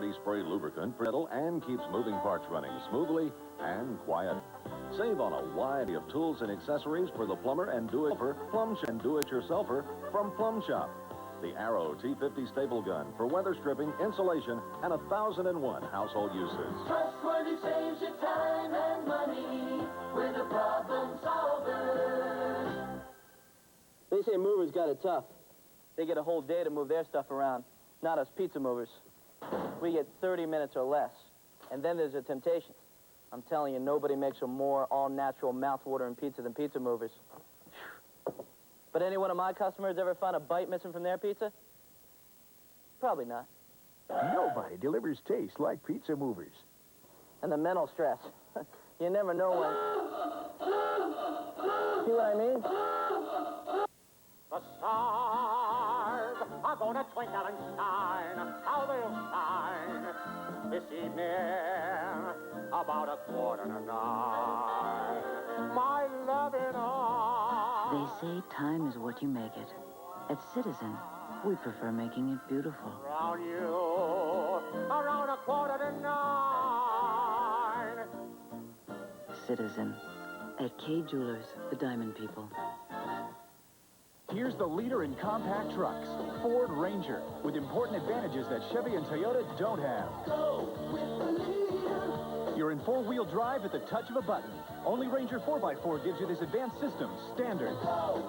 Priority Spray lubricant and keeps moving parts running smoothly and quiet. Save on a variety of tools and accessories for the plumber and do-it-yourselfer from Plum Shop. The Arrow T50 staple gun for weather stripping, insulation, and 1,001 household uses. Trustworthy saves you time and money with a problem solver. They say movers got it tough. They get a whole day to move their stuff around. Not us pizza movers. We get 30 minutes or less. And then there's a temptation. I'm telling you, nobody makes a more all-natural mouth-watering pizza than pizza movers. But any one of my customers ever found a bite missing from their pizza? Probably not. Nobody delivers taste like pizza movers. And the mental stress. You never know when... See what I mean? The stars are gonna twinkle and shine. How they'll shine this evening about 8:45. My loving arms. They say time is what you make it. At Citizen, we prefer making it beautiful. Around you, around 8:45. Citizen. At K Jewelers, the Diamond People. Here's the leader in compact trucks, Ford Ranger, with important advantages that Chevy and Toyota don't have. Go with the leader. You're in four-wheel drive at the touch of a button. Only Ranger 4x4 gives you this advanced system, standard. Go with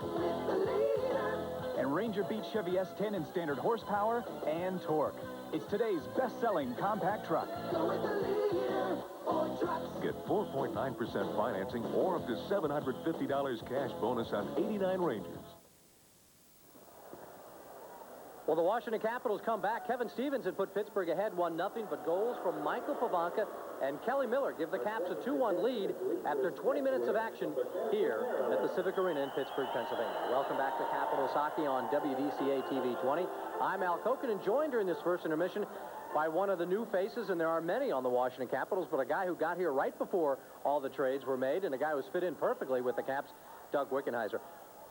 the leader. And Ranger beats Chevy S10 in standard horsepower and torque. It's today's best-selling compact truck. Go with the leader. Ford trucks. Get 4.9% financing or up to $750 cash bonus on 89 Rangers. Well, the Washington Capitals come back. Kevin Stevens had put Pittsburgh ahead 1-0, but goals from Michael Pavanka and Kelly Miller give the Caps a 2-1 lead after 20 minutes of action here at the Civic Arena in Pittsburgh, Pennsylvania. Welcome back to Capitals Hockey on WDCA TV 20. I'm Al Koken, joined during this first intermission by one of the new faces, and there are many on the Washington Capitals, but a guy who got here right before all the trades were made, and a guy who's fit in perfectly with the Caps, Doug Wickenheiser.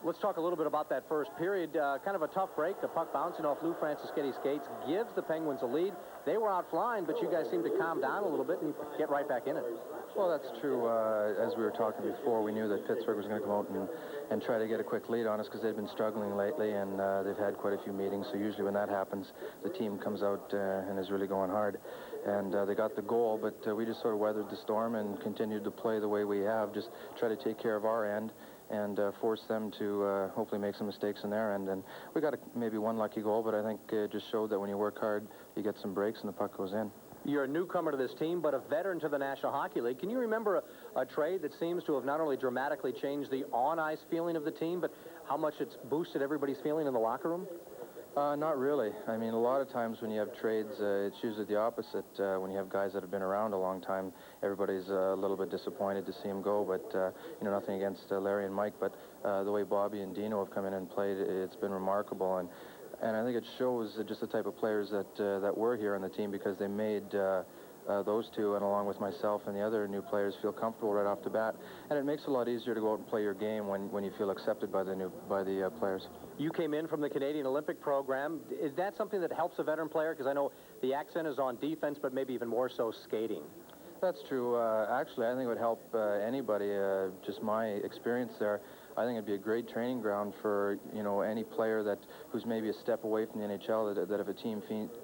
Let's talk a little bit about that first period. Kind of a tough break. The puck bouncing off Lou Francischetti's skates gives the Penguins a lead. They were out flying, but you guys seem to calm down a little bit and get right back in it. Well, that's true. As we were talking before, we knew that Pittsburgh was going to come out and try to get a quick lead on us because they've been struggling lately, and they've had quite a few meetings. So usually when that happens, the team comes out and is really going hard. And they got the goal, but we just sort of weathered the storm and continued to play the way we have, just try to take care of our end and force them to hopefully make some mistakes in their end. And we got maybe one lucky goal, but I think it just showed that when you work hard, you get some breaks and the puck goes in. You're a newcomer to this team, but a veteran to the National Hockey League. Can you remember a trade that seems to have not only dramatically changed the on-ice feeling of the team, but how much it's boosted everybody's feeling in the locker room? Not really. I mean, a lot of times when you have trades, it's usually the opposite. When you have guys that have been around a long time, everybody's a little bit disappointed to see them go. But, you know, nothing against Larry and Mike, but the way Bobby and Dino have come in and played, it's been remarkable. And I think it shows just the type of players that were here on the team, because they made those two, and along with myself and the other new players, feel comfortable right off the bat. And it makes it a lot easier to go out and play your game when you feel accepted by the players. You came in from the Canadian Olympic program. Is that something that helps a veteran player? Because I know the accent is on defense, but maybe even more so skating. That's true. Actually, I think it would help anybody. Just my experience there, I think it'd be a great training ground for, you know, any player who's maybe a step away from the NHL, that if a team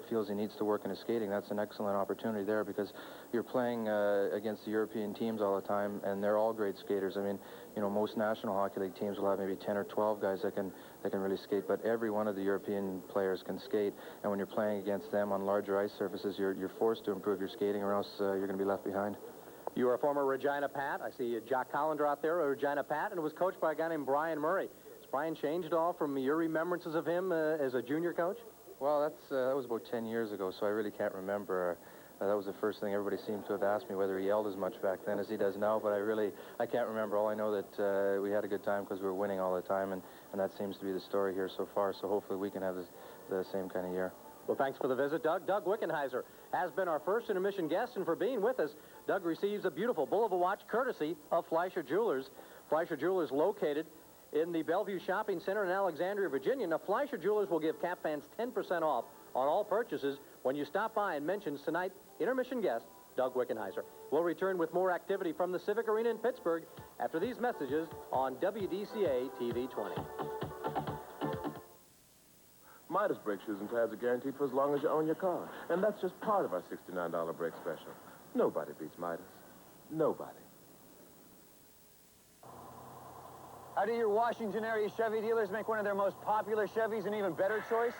feels he needs to work in his skating, that's an excellent opportunity there, because you're playing against the European teams all the time, and they're all great skaters. I mean, you know, most National Hockey League teams will have maybe 10 or 12 guys that can really skate, but every one of the European players can skate, and when you're playing against them on larger ice surfaces, you're forced to improve your skating, or else you're going to be left behind. You are a former Regina Pat. I see Jock Collender out there, a Regina Pat, and was coached by a guy named Brian Murray. Has Brian changed at all from your remembrances of him as a junior coach? Well, that was about 10 years ago, so I really can't remember. That was the first thing everybody seemed to have asked me, whether he yelled as much back then as he does now, but I can't remember. All I know that we had a good time because we were winning all the time, and that seems to be the story here so far, so hopefully we can have the same kind of year. Well, thanks for the visit, Doug. Doug Wickenheiser has been our first intermission guest, and for being with us, Doug receives a beautiful Bull of a watch courtesy of Fleischer Jewelers. Fleischer Jewelers located in the Bellevue Shopping Center in Alexandria, Virginia. Now, Fleischer Jewelers will give Cap fans 10% off on all purchases when you stop by and mention tonight's intermission guest, Doug Wickenheiser. We'll return with more activity from the Civic Arena in Pittsburgh after these messages on WDCA TV 20. Midas brake shoes and pads are guaranteed for as long as you own your car. And that's just part of our $69 brake special. Nobody beats Midas. Nobody. How do your Washington area Chevy dealers make one of their most popular Chevys an even better choice?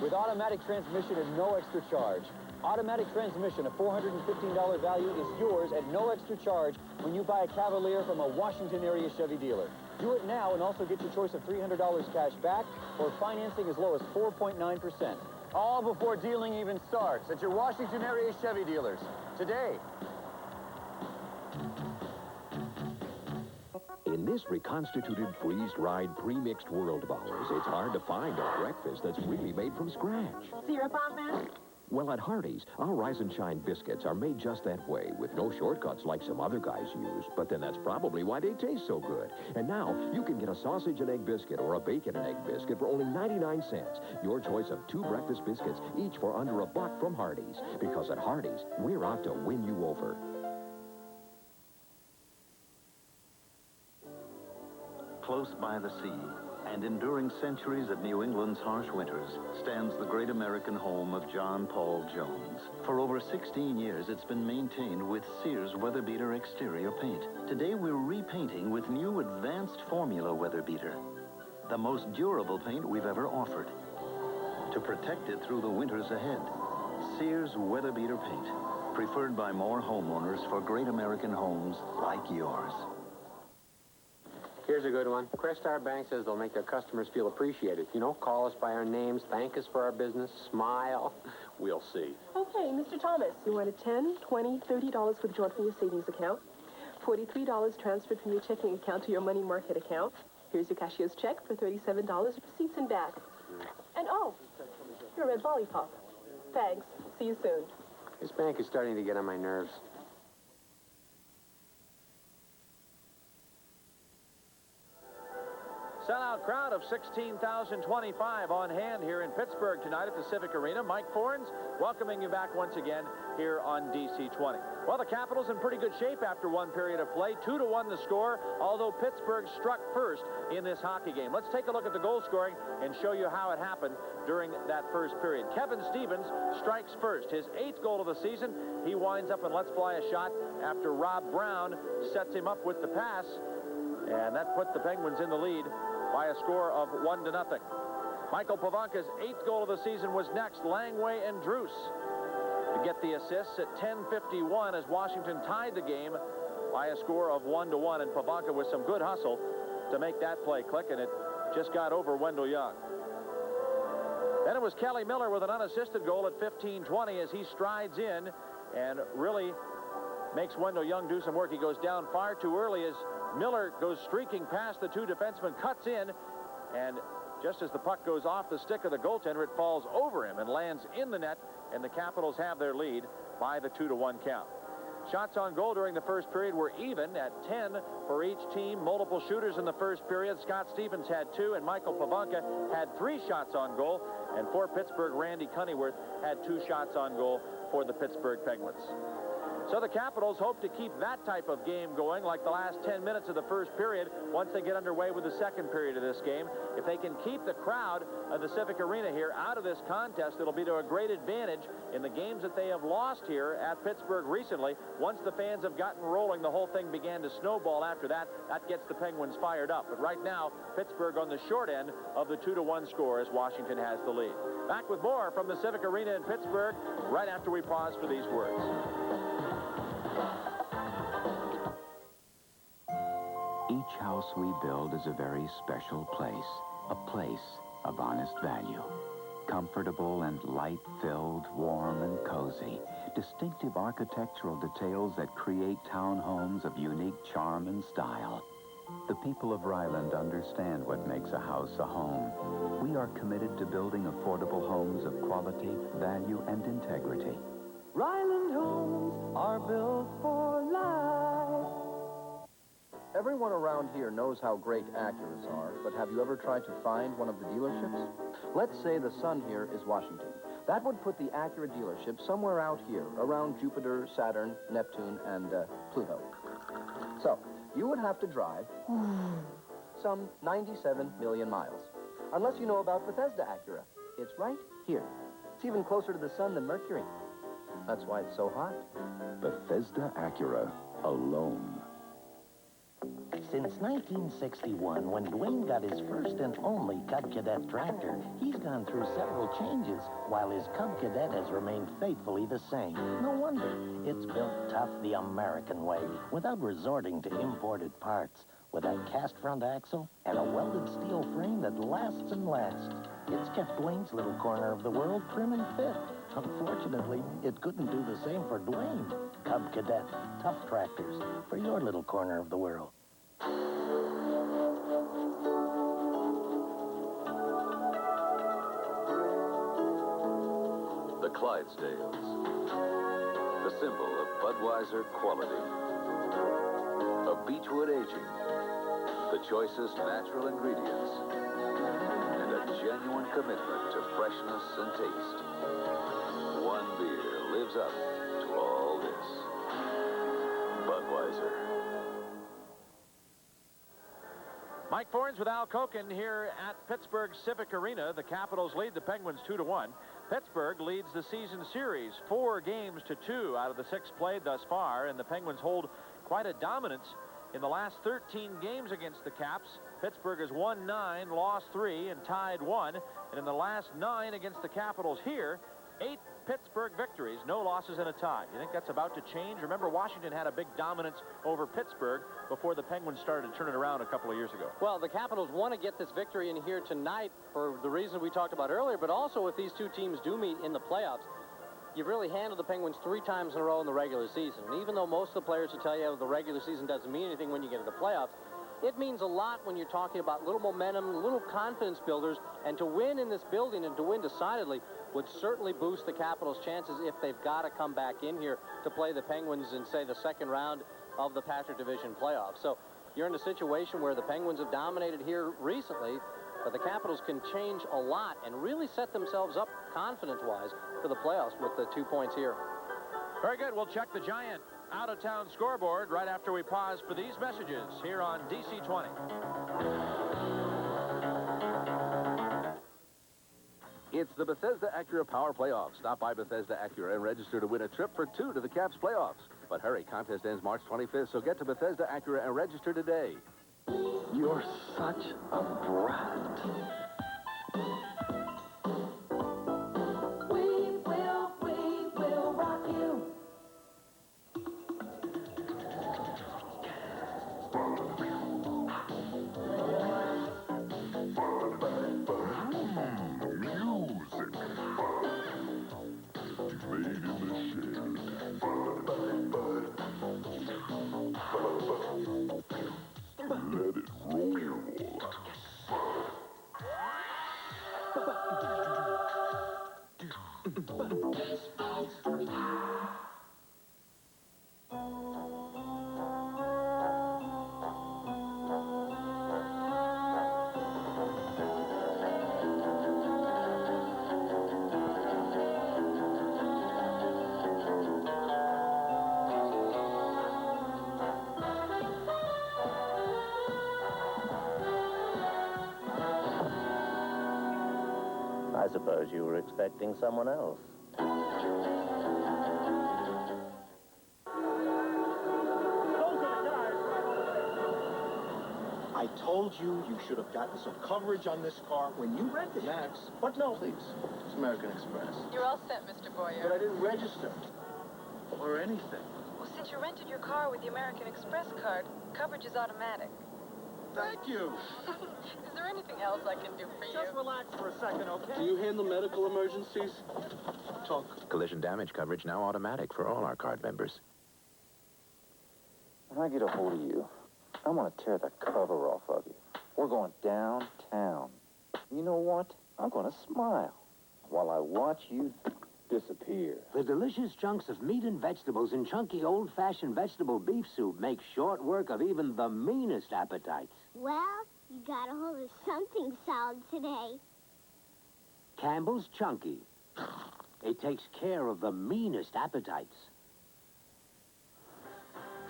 With automatic transmission at no extra charge. Automatic transmission, a $415 value, is yours at no extra charge when you buy a Cavalier from a Washington area Chevy dealer. Do it now and also get your choice of $300 cash back or financing as low as 4.9%. All before dealing even starts at your Washington area Chevy dealers. Today. In this reconstituted, freeze-dried, pre-mixed world of ours, it's hard to find a breakfast that's really made from scratch. Syrup on that? Well, at Hardee's, our Rise and Shine biscuits are made just that way, with no shortcuts like some other guys use. But then that's probably why they taste so good. And now, you can get a sausage and egg biscuit or a bacon and egg biscuit for only 99 cents. Your choice of 2 breakfast biscuits, each for under $1 from Hardee's. Because at Hardee's, we're out to win you over. Close by the sea, and enduring centuries of New England's harsh winters, stands the great American home of John Paul Jones. For over 16 years, it's been maintained with Sears Weather Beater exterior paint. Today, we're repainting with new advanced formula Weather Beater, the most durable paint we've ever offered, to protect it through the winters ahead. Sears Weather Beater paint, preferred by more homeowners for great American homes like yours. Here's a good one. Crestar Bank says they'll make their customers feel appreciated. You know, call us by our names, thank us for our business, smile. We'll see. Okay, Mr. Thomas, you want a $10, $20, $30 withdrawn from your savings account, $43 transferred from your checking account to your money market account. Here's your cashier's check for $37, receipts and back. And oh, your red lollipop. Thanks. See you soon. This bank is starting to get on my nerves. Sellout crowd of 16,025 on hand here in Pittsburgh tonight at the Civic Arena. Mike Forens welcoming you back once again here on DC 20. Well, the Capitals in pretty good shape after one period of play. 2-1 the score, although Pittsburgh struck first in this hockey game. Let's take a look at the goal scoring and show you how it happened during that first period. Kevin Stevens strikes first. His 8th goal of the season. He winds up and lets fly a shot after Rob Brown sets him up with the pass. And that put the Penguins in the lead by a score of 1-0. Michael Pavanka's 8th goal of the season was next. Langway and Druce to get the assists at 10:51 as Washington tied the game by a score of 1-1. And Pavanka with some good hustle to make that play click, and it just got over Wendell Young. Then it was Kelly Miller with an unassisted goal at 15:20 as he strides in and really makes Wendell Young do some work. He goes down far too early as Miller goes streaking past the 2 defensemen, cuts in, and just as the puck goes off the stick of the goaltender, it falls over him and lands in the net, and the Capitals have their lead by the 2-1 count. Shots on goal during the first period were even at 10 for each team. Multiple shooters in the first period. Scott Stevens had 2, and Michael Pavanka had 3 shots on goal. And for Pittsburgh, Randy Cunneyworth had 2 shots on goal for the Pittsburgh Penguins. So the Capitals hope to keep that type of game going like the last 10 minutes of the first period once they get underway with the second period of this game. If they can keep the crowd of the Civic Arena here out of this contest, it'll be to a great advantage in the games that they have lost here at Pittsburgh recently. Once the fans have gotten rolling, the whole thing began to snowball after that. That gets the Penguins fired up. But right now, Pittsburgh on the short end of the 2-1 score as Washington has the lead. Back with more from the Civic Arena in Pittsburgh right after we pause for these words. Each house we build is a very special place, a place of honest value. Comfortable and light-filled, warm and cozy. Distinctive architectural details that create townhomes of unique charm and style. The people of Ryland understand what makes a house a home. We are committed to building affordable homes of quality, value, and integrity. Ryland homes are built for life. Everyone around here knows how great Acuras are, but have you ever tried to find one of the dealerships? Let's say the sun here is Washington. That would put the Acura dealership somewhere out here, around Jupiter, Saturn, Neptune, and Pluto. So, you would have to drive some 97 million miles. Unless you know about Bethesda Acura. It's right here. It's even closer to the sun than Mercury. That's why it's so hot. Bethesda Acura, alone. Since 1961, when Dwayne got his first and only Cub Cadet tractor, he's gone through several changes, while his Cub Cadet has remained faithfully the same. No wonder. It's built tough the American way, without resorting to imported parts, with a cast front axle and a welded steel frame that lasts and lasts. It's kept Dwayne's little corner of the world trim and fit. Unfortunately, it couldn't do the same for Dwayne. Cub Cadet, tough tractors for your little corner of the world. The Clydesdales, the symbol of Budweiser quality, of Beechwood aging, the choicest natural ingredients, and a genuine commitment to freshness and taste. One beer lives up to all this. Budweiser. Mike Fornes with Al Koken here at Pittsburgh Civic Arena. The Capitals lead the Penguins 2-1. Pittsburgh leads the season series 4-2 out of the 6 played thus far, and the Penguins hold quite a dominance in the last 13 games against the Caps. Pittsburgh has won 9, lost 3, and tied 1. And in the last 9 against the Capitals here, 8 Pittsburgh victories, no losses and a tie. You think that's about to change? Remember, Washington had a big dominance over Pittsburgh before the Penguins started to turn it around a couple of years ago. Well, the Capitals want to get this victory in here tonight for the reason we talked about earlier, but also if these two teams do meet in the playoffs, you've really handled the Penguins 3 times in a row in the regular season. And even though most of the players will tell you the regular season doesn't mean anything when you get to the playoffs, it means a lot when you're talking about little momentum, little confidence builders, and to win in this building and to win decidedly would certainly boost the Capitals' chances if they've got to come back in here to play the Penguins in, say, the second round of the Patrick Division playoffs. So you're in a situation where the Penguins have dominated here recently, but the Capitals can change a lot and really set themselves up confidence-wise for the playoffs with the 2 points here. Very good. We'll check the Giant out-of-town scoreboard right after we pause for these messages here on DC 20. It's the Bethesda Acura Power Playoffs. Stop by Bethesda Acura and register to win a trip for 2 to the Caps playoffs. But hurry, contest ends March 25th, so get to Bethesda Acura and register today. You're such a brat. We will rock you. Let it roll. I suppose you were expecting someone else. I told you you should have gotten some coverage on this car when you rented it. Max. But no. Please. It's American Express. You're all set, Mr. Boyer. But I didn't register. Or anything. Well, since you rented your car with the American Express card, coverage is automatic. Thank you. Is there anything else I can do for you? Just relax for a second, okay? Do you handle medical emergencies? Talk. Collision damage coverage now automatic for all our card members. When I get a hold of you, I want to tear the cover off of you. We're going downtown. You know what? I'm going to smile while I watch you disappear. The delicious chunks of meat and vegetables in chunky old-fashioned vegetable beef soup make short work of even the meanest appetites. Well, you got a hold of something solid today. Campbell's Chunky. It takes care of the meanest appetites.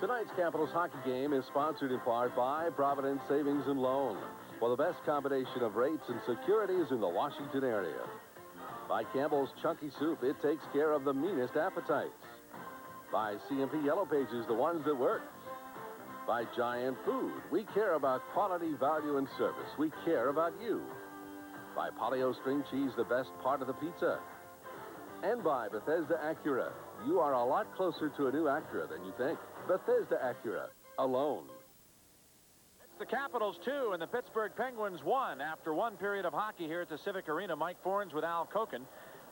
Tonight's Capitals hockey game is sponsored in part by Providence Savings and Loan, for the best combination of rates and securities in the Washington area. By Campbell's Chunky Soup, it takes care of the meanest appetites. By CMP Yellow Pages, the ones that work. By Giant Food, we care about quality, value, and service. We care about you. By Polio String Cheese, the best part of the pizza. And by Bethesda Acura. You are a lot closer to a new Acura than you think. Bethesda Acura, alone. It's the Capitals 2 and the Pittsburgh Penguins 1 after one period of hockey here at the Civic Arena. Mike Forens with Al Koken.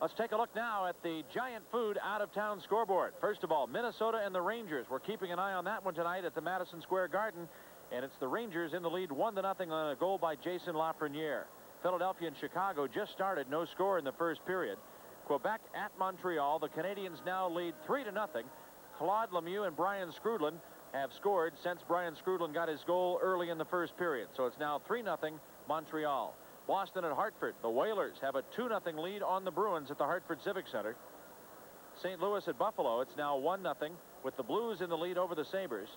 Let's take a look now at the Giant Food out-of-town scoreboard. First of all, Minnesota and the Rangers. We're keeping an eye on that one tonight at the Madison Square Garden. And it's the Rangers in the lead 1-0 on a goal by Jason Lafreniere. Philadelphia and Chicago just started. No score in the first period. Quebec at Montreal. The Canadiens now lead 3-0. Claude Lemieux and Brian Skrudlin have scored since Brian Skrudlin got his goal early in the first period. So it's now 3-0 Montreal. Boston at Hartford. The Whalers have a 2-0 lead on the Bruins at the Hartford Civic Center. St. Louis at Buffalo. It's now 1-0 with the Blues in the lead over the Sabres.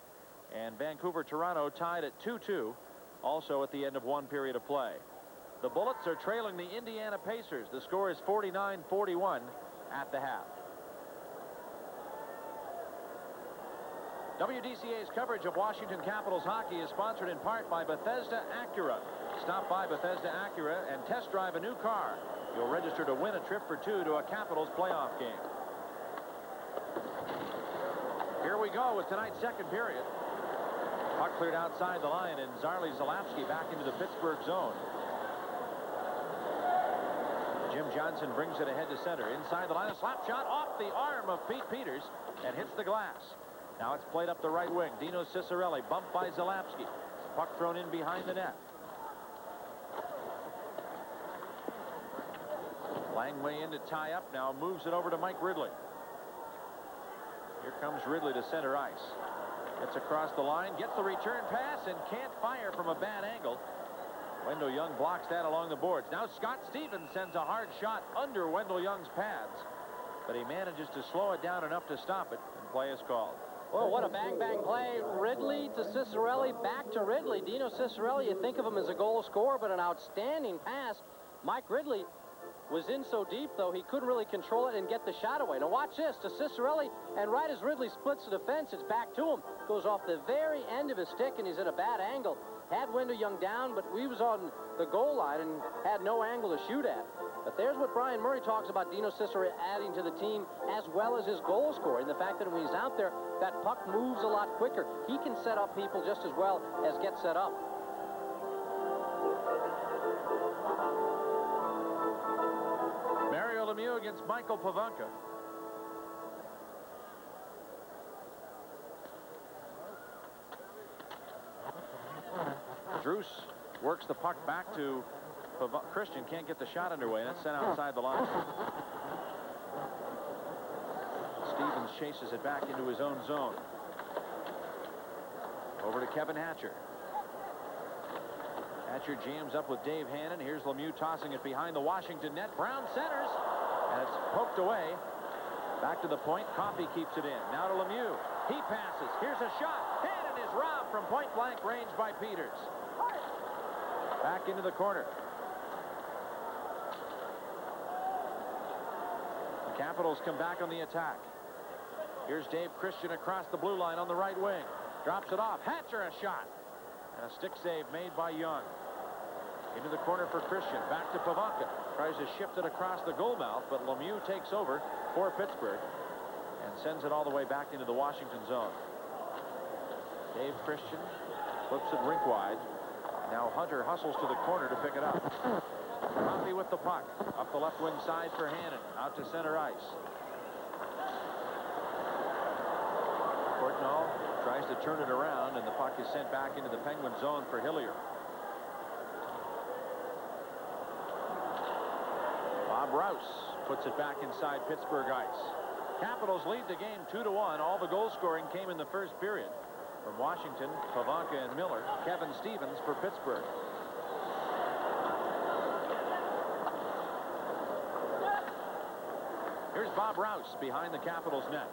And Vancouver-Toronto tied at 2-2 also at the end of one period of play. The Bullets are trailing the Indiana Pacers. The score is 49-41 at the half. WDCA's coverage of Washington Capitals hockey is sponsored in part by Bethesda Acura. Stop by Bethesda Acura and test drive a new car. You'll register to win a trip for two to a Capitals playoff game. Here we go with tonight's second period. Puck cleared outside the line, and Zarley Zalapski back into the Pittsburgh zone. Jim Johnson brings it ahead to center. Inside the line, a slap shot off the arm of Pete Peters and hits the glass. Now it's played up the right wing. Dino Cicerelli bumped by Zalapski. Puck thrown in behind the net. Langway in to tie up. Now moves it over to Mike Ridley. Here comes Ridley to center ice. Gets across the line, gets the return pass, and can't fire from a bad angle. Wendell Young blocks that along the boards. Now Scott Stevens sends a hard shot under Wendell Young's pads, but he manages to slow it down enough to stop it, and play is called. Well, what a bang-bang play. Ridley to Cicerelli, back to Ridley. Dino Cicerelli, you think of him as a goal scorer, but an outstanding pass. Mike Ridley was in so deep, though, he couldn't really control it and get the shot away. Now watch this, to Cicerelli, and right as Ridley splits the defense, it's back to him. Goes off the very end of his stick, and he's at a bad angle. Had Wendell Young down, but he was on the goal line and had no angle to shoot at. But there's what Brian Murray talks about Dino Cicerelli adding to the team, as well as his goal scoring. The fact that when he's out there, that puck moves a lot quicker. He can set up people just as well as get set up. Mario Lemieux against Michael Pavanka. Druce works the puck back to Christian. Can't get the shot underway. That's sent outside the line. Stevens chases it back into his own zone. Over to Kevin Hatcher. Hatcher jams up with Dave Hannon. Here's Lemieux tossing it behind the Washington net. Brown centers, and it's poked away. Back to the point. Coffey keeps it in. Now to Lemieux. He passes. Here's a shot. Hannon is robbed from point-blank range by Peters. Back into the corner. The Capitals come back on the attack. Here's Dave Christian across the blue line on the right wing. Drops it off. Hatcher a shot. And a stick save made by Young. Into the corner for Christian. Back to Pavanka. Tries to shift it across the goal mouth, but Lemieux takes over for Pittsburgh and sends it all the way back into the Washington zone. Dave Christian flips it rink wide. Now Hunter hustles to the corner to pick it up. Coffey with the puck. Up the left wing side for Hannon. Out to center ice. Courtnall tries to turn it around, and the puck is sent back into the Penguin zone for Hillier. Bob Rouse puts it back inside Pittsburgh ice. Capitals lead the game 2-1. All the goal scoring came in the first period. From Washington, Pavanka and Miller. Kevin Stevens for Pittsburgh. Bob Rouse behind the Capitals net.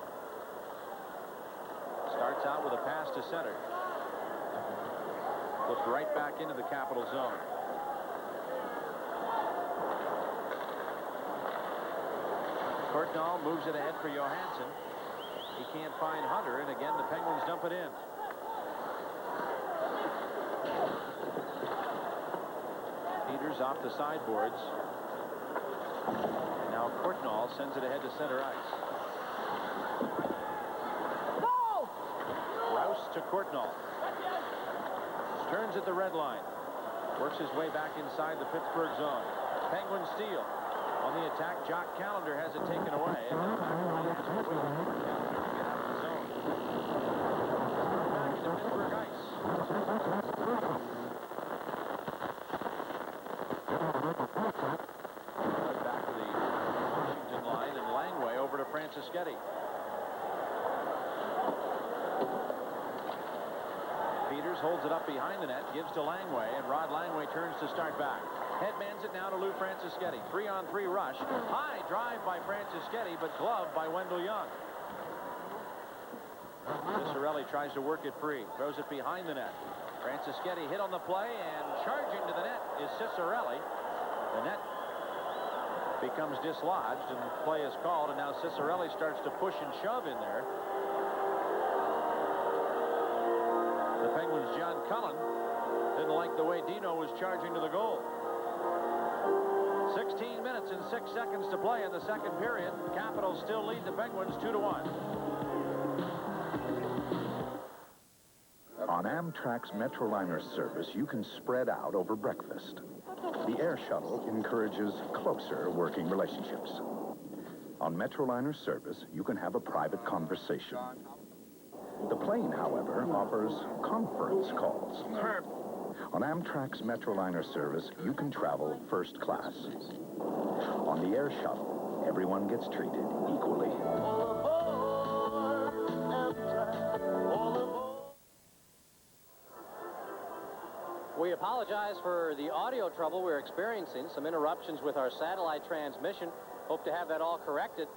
Starts out with a pass to center. Flipped right back into the Capital zone. Courtnall moves it ahead for Johansson. He can't find Hunter, and again the Penguins dump it in. Peters off the sideboards. And now Courtnall sends it ahead to center ice. Rouse to Courtnall. Turns at the red line. Works his way back inside the Pittsburgh zone. Penguin steal. On the attack, Jock Callender has it taken away. And the back line has to wait to get out of the zone. Back into Pittsburgh ice. Back to the Washington line, and Langway over to Francischetti. Peters holds it up behind the net, gives to Langway, and Rod Langway turns to start back. Headmans it now to Lou Francischetti. 3-on-3 rush. High drive by Francischetti, but gloved by Wendell Young. Ciccarelli tries to work it free. Throws it behind the net. Francischetti hit on the play, and charging to the net is Ciccarelli. The net becomes dislodged, and play is called, and now Ciccarelli starts to push and shove in there. The Penguins' John Cullen didn't like the way Dino was charging to the goal. 16 minutes and 6 seconds to play in the second period. Capitals still lead the Penguins 2-1. On Amtrak's Metroliner service, you can spread out over breakfast. The air shuttle encourages closer working relationships. On Metroliner service, you can have a private conversation. The plane, however, offers conference calls. On Amtrak's Metroliner service, you can travel first class. On the air shuttle, everyone gets treated equally. We apologize for the audio trouble we're experiencing. Some interruptions with our satellite transmission. Hope to have that all corrected.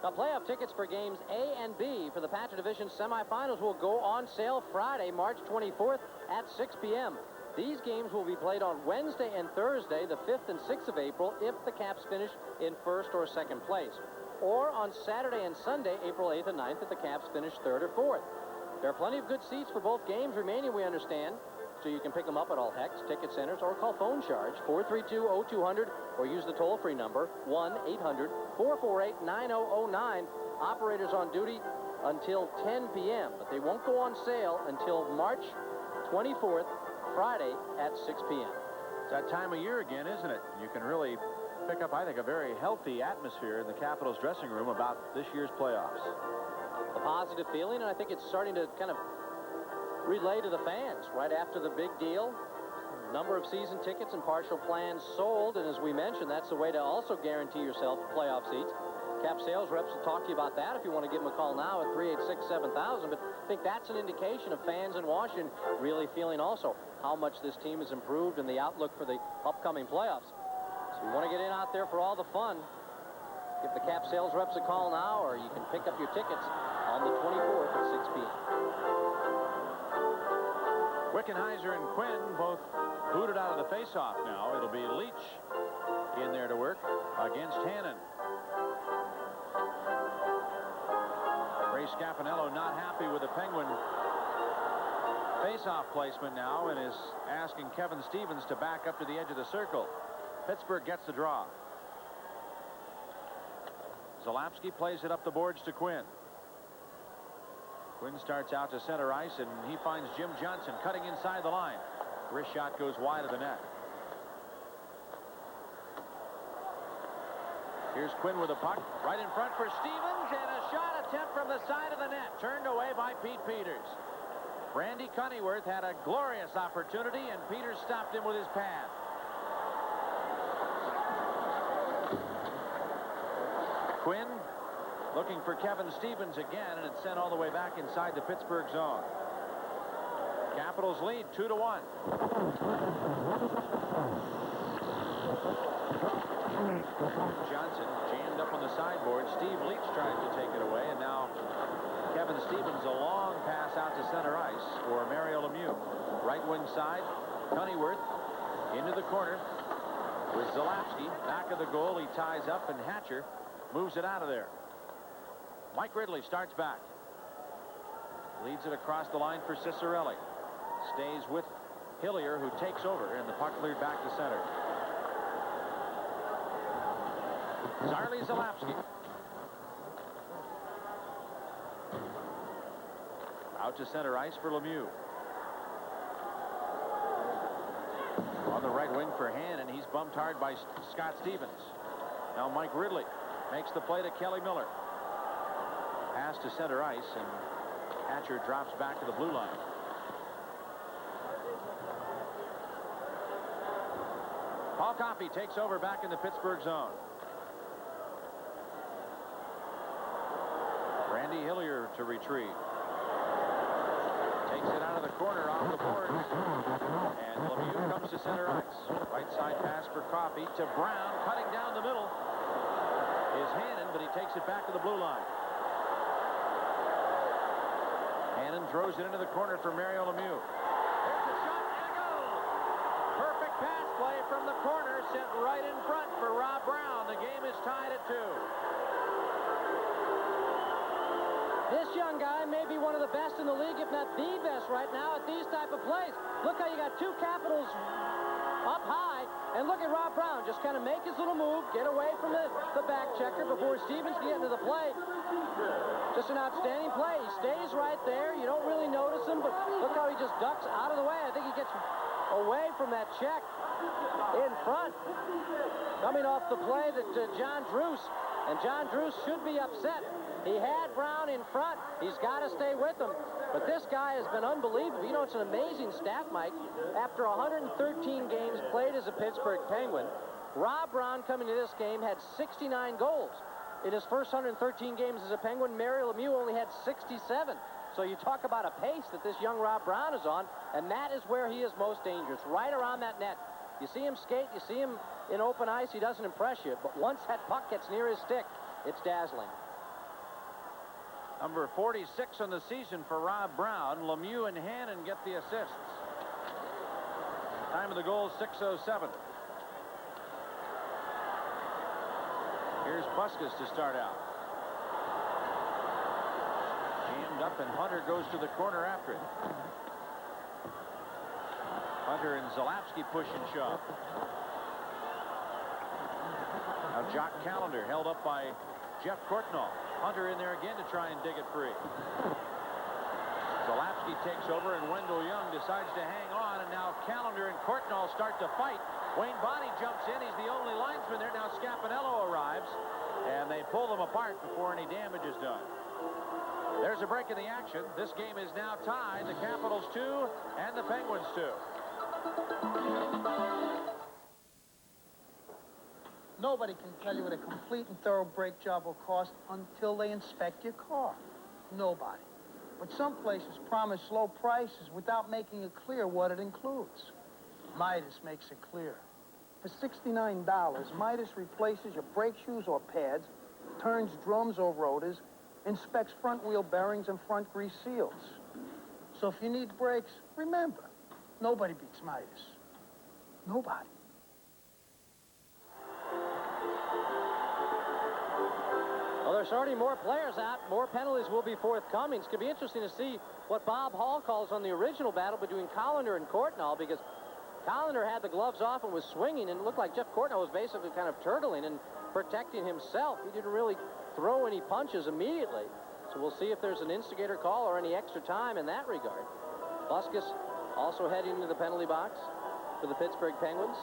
Now, playoff tickets for games A and B for the Patriot Division semifinals will go on sale Friday, March 24th at 6 p.m. These games will be played on Wednesday and Thursday, the 5th and 6th of April, if the Caps finish in first or second place. Or on Saturday and Sunday, April 8th and 9th, if the Caps finish third or fourth. There are plenty of good seats for both games remaining, we understand. So you can pick them up at all Hex, ticket centers, or call phone charge 432-0200, or use the toll-free number 1-800-448-9009. Operators on duty until 10 p.m., but they won't go on sale until March 24th, Friday at 6 p.m. It's that time of year again, isn't it? You can really pick up, I think, a very healthy atmosphere in the Capitals dressing room about this year's playoffs. A positive feeling, and I think it's starting to kind of relay to the fans right after the big deal. Number of season tickets and partial plans sold, and as we mentioned, that's the way to also guarantee yourself playoff seats. Cap sales reps will talk to you about that if you want to give them a call now at 386-7000. But I think that's an indication of fans in Washington really feeling also how much this team has improved and the outlook for the upcoming playoffs. So you want to get in out there for all the fun. Give the Cap sales reps a call now, or you can pick up your tickets on the 24th at 6 p.m. Wickenheiser and Quinn both booted out of the faceoff now. It'll be Leach in there to work against Hannon. Ray Scapanello not happy with the Penguin faceoff placement now and is asking Kevin Stevens to back up to the edge of the circle. Pittsburgh gets the draw. Zalapski plays it up the boards to Quinn. Quinn starts out to center ice, and he finds Jim Johnson cutting inside the line. Wrist shot goes wide of the net. Here's Quinn with a puck right in front for Stevens, and a shot attempt from the side of the net, turned away by Pete Peters. Randy Cunnyworth had a glorious opportunity, and Peters stopped him with his pad. Quinn looking for Kevin Stevens again, and it's sent all the way back inside the Pittsburgh zone. Capitals lead 2-1. Johnson jammed up on the sideboard. Steve Leach tries to take it away, and now Kevin Stevens, a long pass out to center ice for Mario Lemieux. Right wing side, Cunnyworth into the corner with Zalapski. Back of the goal, he ties up, and Hatcher moves it out of there. Mike Ridley starts back. Leads it across the line for Cicerelli. Stays with Hillier, who takes over, and the puck cleared back to center. Zarley Zalapski. Out to center ice for Lemieux. On the right wing for Hannon. He's bumped hard by Scott Stevens. Now Mike Ridley makes the play to Kelly Miller. Pass to center ice, and Hatcher drops back to the blue line. Paul Coffey takes over back in the Pittsburgh zone. Randy Hillier to retrieve. Takes it out of the corner off the boards. And Lemieux comes to center ice. Right side pass for Coffey to Brown. Cutting down the middle is Hannon, but he takes it back to the blue line. Hannon throws it into the corner for Mario Lemieux. There's a shot and a goal. Perfect pass play from the corner, sent right in front for Rob Brown. The game is tied at 2. This young guy may be one of the best in the league, if not the best right now at these type of plays. Look how you got two Capitals up high, and look at Rob Brown just kind of make his little move, get away from the back checker before Stevens can get into the play. Just an outstanding play. He stays right there. You don't really notice him, but look how he just ducks out of the way. I think he gets away from that check in front. Coming off the play that John Druce, and John Druce should be upset. He had Brown in front. He's got to stay with him. But this guy has been unbelievable. You know, it's an amazing stat, Mike. After 113 games played as a Pittsburgh Penguin, Rob Brown coming to this game had 69 goals. In his first 113 games as a Penguin, Mario Lemieux only had 67. So you talk about a pace that this young Rob Brown is on, and that is where he is most dangerous, right around that net. You see him skate, you see him in open ice, he doesn't impress you. But once that puck gets near his stick, it's dazzling. Number 46 on the season for Rob Brown. Lemieux and Hannon get the assists. Time of the goal, 6:07. Here's Puskas to start out. Jammed up, and Hunter goes to the corner after it. Hunter and Zalapski push and shove. Now Jock Callender held up by Jeff Courtnall. Hunter in there again to try and dig it free. Zalapski takes over, and Wendell Young decides to hang on, and now Callender and Courtnall start to fight. Wayne Bonney jumps in. He's the only linesman there. Now Scapanello arrives, and they pull them apart before any damage is done. There's a break in the action. This game is now tied. The Capitals 2 and the Penguins 2. Nobody can tell you what a complete and thorough brake job will cost until they inspect your car. Nobody. But some places promise low prices without making it clear what it includes. Midas makes it clear. For $69, Midas replaces your brake shoes or pads, turns drums or rotors, inspects front wheel bearings and front grease seals. So if you need brakes, remember, nobody beats Midas. Nobody. Well, there's already more players out. More penalties will be forthcoming. It's going to be interesting to see what Bob Hall calls on the original battle between Callender and Courtnall, because Callender had the gloves off and was swinging, and it looked like Jeff Courtnall was basically kind of turtling and protecting himself. He didn't really throw any punches immediately. So we'll see if there's an instigator call or any extra time in that regard. Buskus also heading into the penalty box for the Pittsburgh Penguins.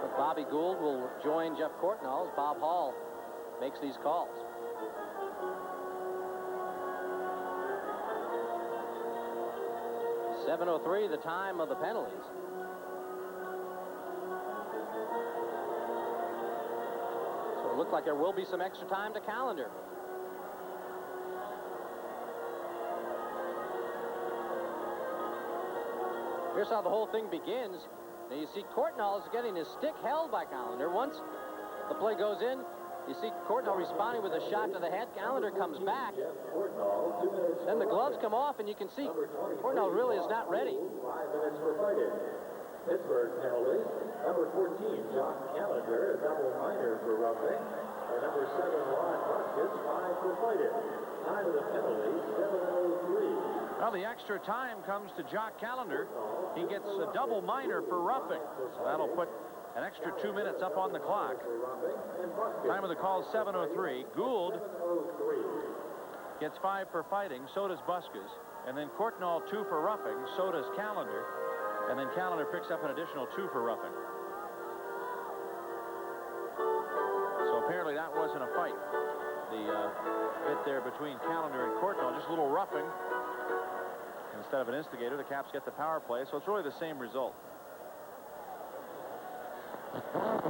But Bobby Gould will join Jeff Courtnall as Bob Hall makes these calls. .703, the time of the penalties. So it looks like there will be some extra time to Callender. Here's how the whole thing begins. Now you see Courtnall is getting his stick held by Callender. Once the play goes in, you see Courtnall responding with a shot to the head. Callender comes back. Then the gloves come off, and you can see Courtnall really is not ready. 5 minutes for fighting. Pittsburgh penalties. Number 14, John Callender, a double minor for roughing. And number 7, Ron Buskis, 5 for fighting. Time of the penalty, 7:03. Well, the extra time comes to Jock Callender. He gets a double minor for roughing. So that'll put an extra 2 minutes up on the clock. Time of the call, 7:03. Gould gets 5 for fighting. So does Buskis. And then Courtnall 2 for roughing. So does Callender. And then Callender picks up an additional 2 for roughing. So apparently that wasn't a fight. The bit there between Callender and Courtnall, just a little roughing. Instead of an instigator, the Caps get the power play, so it's really the same result.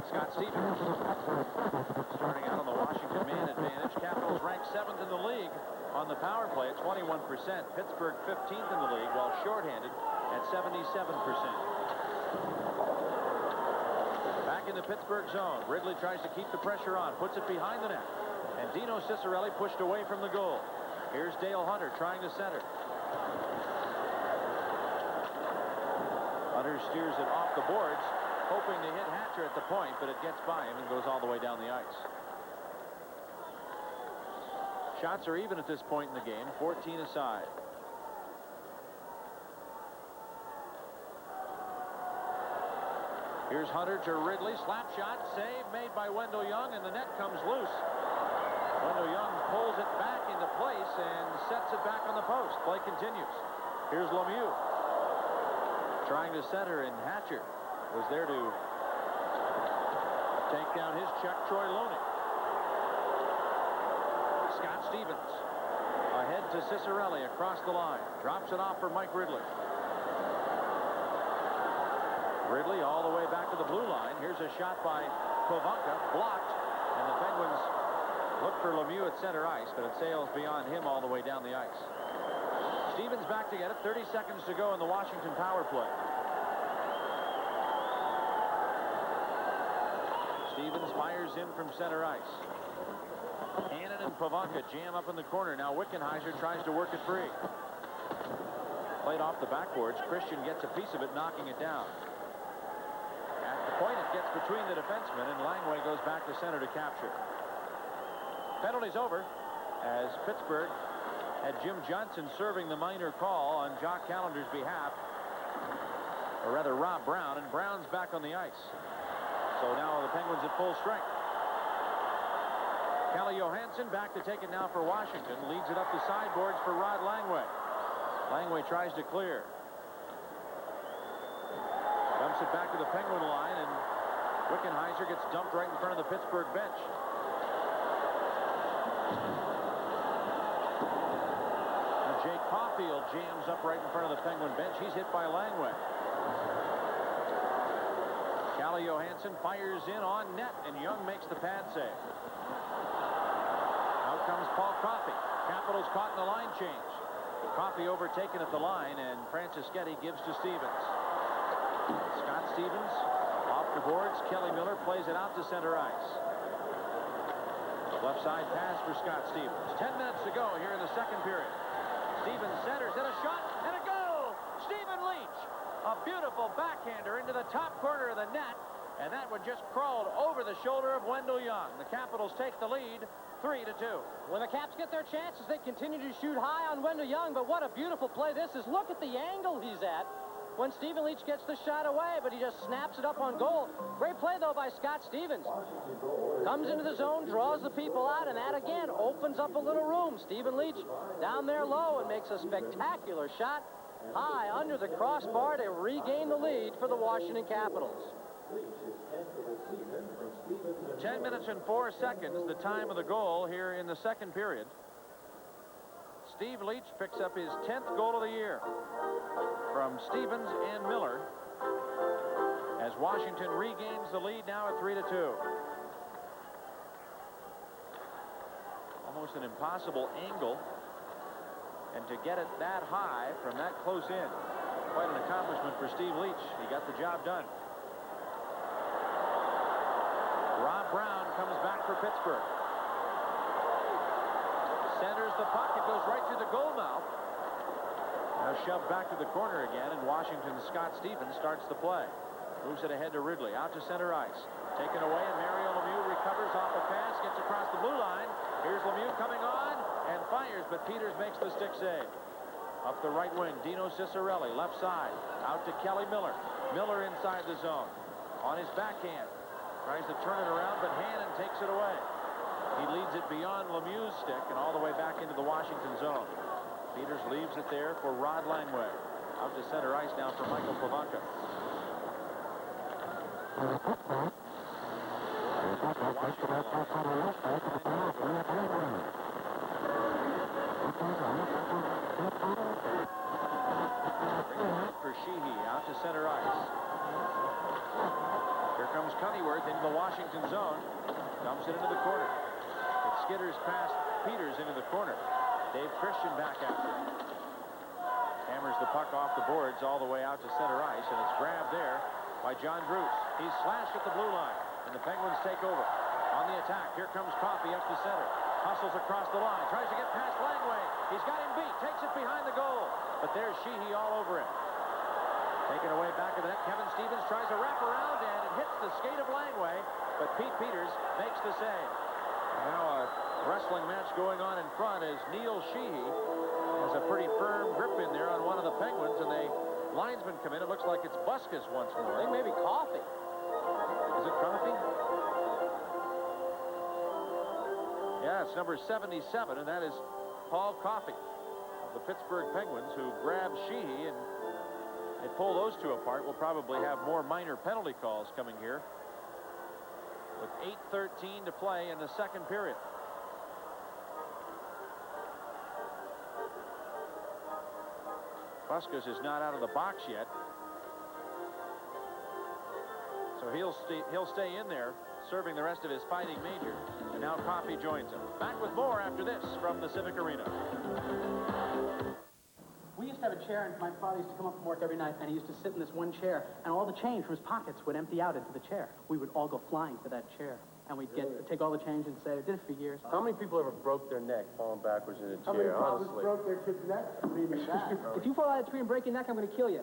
Scott Stevens starting out on the Washington man advantage. Capitals ranked 7th in the league on the power play at 21%. Pittsburgh 15th in the league, while shorthanded at 77%. Back in the Pittsburgh zone. Ridley tries to keep the pressure on, puts it behind the net. And Dino Cicerelli pushed away from the goal. Here's Dale Hunter trying to center. Hunter steers it off the boards, hoping to hit Hatcher at the point, but it gets by him and goes all the way down the ice. Shots are even at this point in the game, 14 aside. Here's Hunter to Ridley. Slap shot, save made by Wendell Young, and the net comes loose. Wendell Young pulls it back into place and sets it back on the post. Play continues. Here's Lemieux trying to center, and Hatcher was there to take down his check, Troy Loney. Scott Stevens ahead to Cicerelli across the line. Drops it off for Mike Ridley. Ridley all the way back to the blue line. Here's a shot by Povanka, blocked, and the Penguins look for Lemieux at center ice, but it sails beyond him all the way down the ice. Stevens back to get it. 30 seconds to go in the Washington power play. Stevens fires in from center ice. Hannon and Povanka jam up in the corner. Now Wickenheiser tries to work it free. Played off the backboards. Christian gets a piece of it, knocking it down. At the point, it gets between the defensemen, and Langway goes back to center to capture. Penalty's over as Pittsburgh had Jim Johnson serving the minor call on Jock Callender's behalf, or rather Rob Brown, and Brown's back on the ice. So now the Penguins at full strength. Calle Johansson back to take it now for Washington. Leads it up the sideboards for Rod Langway. Langway tries to clear. Dumps it back to the Penguin line, and Wickenheiser gets dumped right in front of the Pittsburgh bench. Now Jake Caulfield jams up right in front of the Penguin bench. He's hit by Langway. Calle Johansson fires in on net, and Young makes the pad save. Out comes Paul Coffey. Capitals caught in the line change. Coffey overtaken at the line, and Franciscetti gives to Stevens. Scott Stevens off the boards. Kelly Miller plays it out to center ice. Left side pass for Scott Stevens. 10 minutes to go here in the second period. Stevens centers, and a shot, and a goal! Stephen Leach, a beautiful backhander into the top corner of the net, and that one just crawled over the shoulder of Wendell Young. The Capitals take the lead, 3-2. When the Caps get their chances, they continue to shoot high on Wendell Young, but what a beautiful play this is. Look at the angle he's at when Stephen Leach gets the shot away, but he just snaps it up on goal. Great play, though, by Scott Stevens. Comes into the zone, draws the people out, and that, again, opens up a little room. Stephen Leach down there low and makes a spectacular shot high under the crossbar to regain the lead for the Washington Capitals. 10 minutes and 4 seconds, the time of the goal here in the second period. Steve Leach picks up his 10th goal of the year from Stevens and Miller as Washington regains the lead now at 3-2. Almost an impossible angle, and to get it that high from that close in, quite an accomplishment for Steve Leach. He got the job done. Rob Brown comes back for Pittsburgh. Centers the puck. It goes right through the goal mouth. Now shoved back to the corner again, and Washington's Scott Stevens starts the play. Moves it ahead to Ridley. Out to center ice. Taken away, and Mario Lemieux recovers off a pass. Gets across the blue line. Here's Lemieux coming on and fires, but Peters makes the stick save. Up the right wing, Dino Ciccarelli, left side. Out to Kelly Miller. Miller inside the zone. On his backhand. Tries to turn it around, but Hannon takes it away. He leads it beyond Lemieux's stick and all the way back into the Washington zone. Peters leaves it there for Rod Langway. Out to center ice now for Michael Pavanka. For Sheehy out to center ice. Here comes Cunnyworth into the Washington zone. Dumps it into the corner. It skitters past Peters into the corner. Dave Christian back after it. Hammers the puck off the boards all the way out to center ice, and it's grabbed there by John Bruce. He's slashed at the blue line, and the Penguins take over. On the attack, here comes Coffey up to center. Hustles across the line, tries to get past Langway. He's got him beat, takes it behind the goal. But there's Sheehy all over him. Taken away back of the net, Kevin Stevens tries to wrap around, and it hits the skate of Langway, but Pete Peters makes the save. Now a wrestling match going on in front as Neil Sheehy has a pretty firm grip in there on one of the Penguins, and the linesman come in. It looks like it's Buskus once more. I think maybe Coffey. Is it Coffey? Yeah, it's number 77, and that is Paul Coffey of the Pittsburgh Penguins, who grabbed Sheehy, and they pull those two apart. We'll probably have more minor penalty calls coming here with 8:13 to play in the second period. Buskus is not out of the box yet, so he'll stay in there serving the rest of his fighting major. And now Coffey joins him. Back with more after this from the Civic Arena. We used to have a chair, and my father used to come up from work every night, and he used to sit in this one chair, and all the change from his pockets would empty out into the chair. We would all go flying to that chair, and we'd take all the change and say, I did it for years. How many people ever broke their neck falling backwards in a How many chair, fathers honestly? broke their kid's neck? Reading that. If you fall out of a tree and break your neck, I'm going to kill you.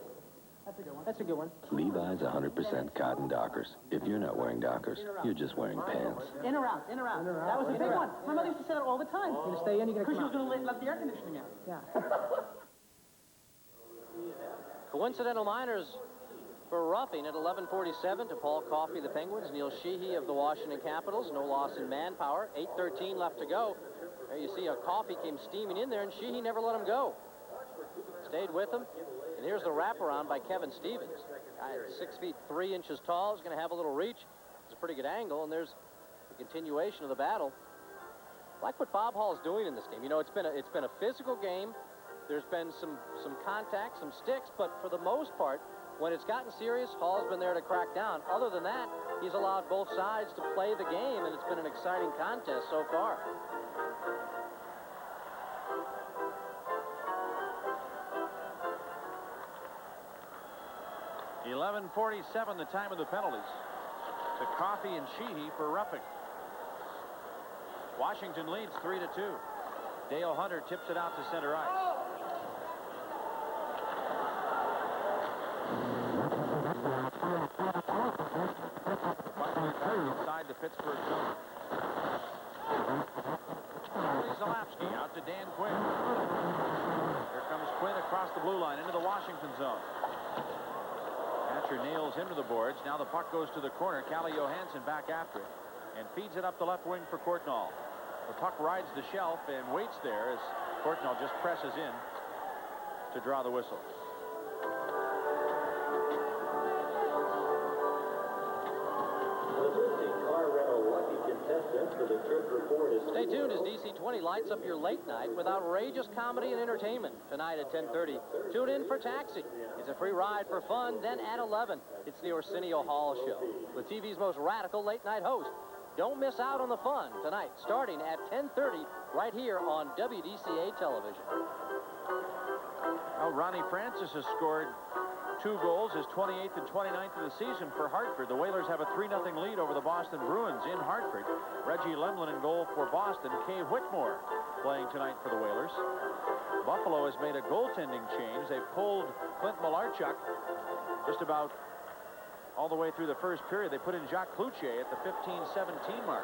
That's a good one. That's a good one. Levi's 100% cotton Dockers. If you're not wearing Dockers, you're just wearing pants. In or out, in or out. That was a big one. My mother used to say that all the time. You're going to stay in, you're going to come out. Because she was going to let the air conditioning out. Yeah. Coincidental minors for roughing at 11:47 to Paul Coffey, the Penguins. Neil Sheehy of the Washington Capitals. No loss in manpower. 8:13 left to go. There you see how Coffey came steaming in there, and Sheehy never let him go. Stayed with him. And here's the wraparound by Kevin Stevens. Guy at 6 feet 3 inches tall. He's going to have a little reach. It's a pretty good angle, and there's the continuation of the battle. I like what Bob Hall's doing in this game. You know, it's been a physical game. There's been some contact, some sticks, but for the most part, when it's gotten serious, Hall's been there to crack down. Other than that, he's allowed both sides to play the game, and it's been an exciting contest so far. .11:47 the time of the penalties. To Coffey and Sheehy for roughing. Washington leads 3-2. Dale Hunter tips it out to center ice. Inside the Pittsburgh zone. Zalapsky out to Dan Quinn. Here comes Quinn across the blue line into the Washington zone. Hatcher nails into the boards. Now the puck goes to the corner. Calle Johansson back after it and feeds it up the left wing for Courtnall. The puck rides the shelf and waits there as Courtnall just presses in to draw the whistle. Stay tuned as DC-20 lights up your late night with outrageous comedy and entertainment. Tonight at 10:30, tune in for Taxi. It's a free ride for fun. Then at 11, it's the Arsenio Hall Show, the TV's most radical late night host. Don't miss out on the fun tonight, starting at 10:30, right here on WDCA television. Well, Ronnie Francis has scored 2 goals, his 28th and 29th of the season for Hartford. The Whalers have a 3-0 lead over the Boston Bruins in Hartford. Reggie Lemlin in goal for Boston. Kay Whitmore playing tonight for the Whalers. Buffalo has made a goaltending change. They pulled Clint Malarchuk just about all the way through the first period. They put in Jacques Cloutier at the 15-17 mark.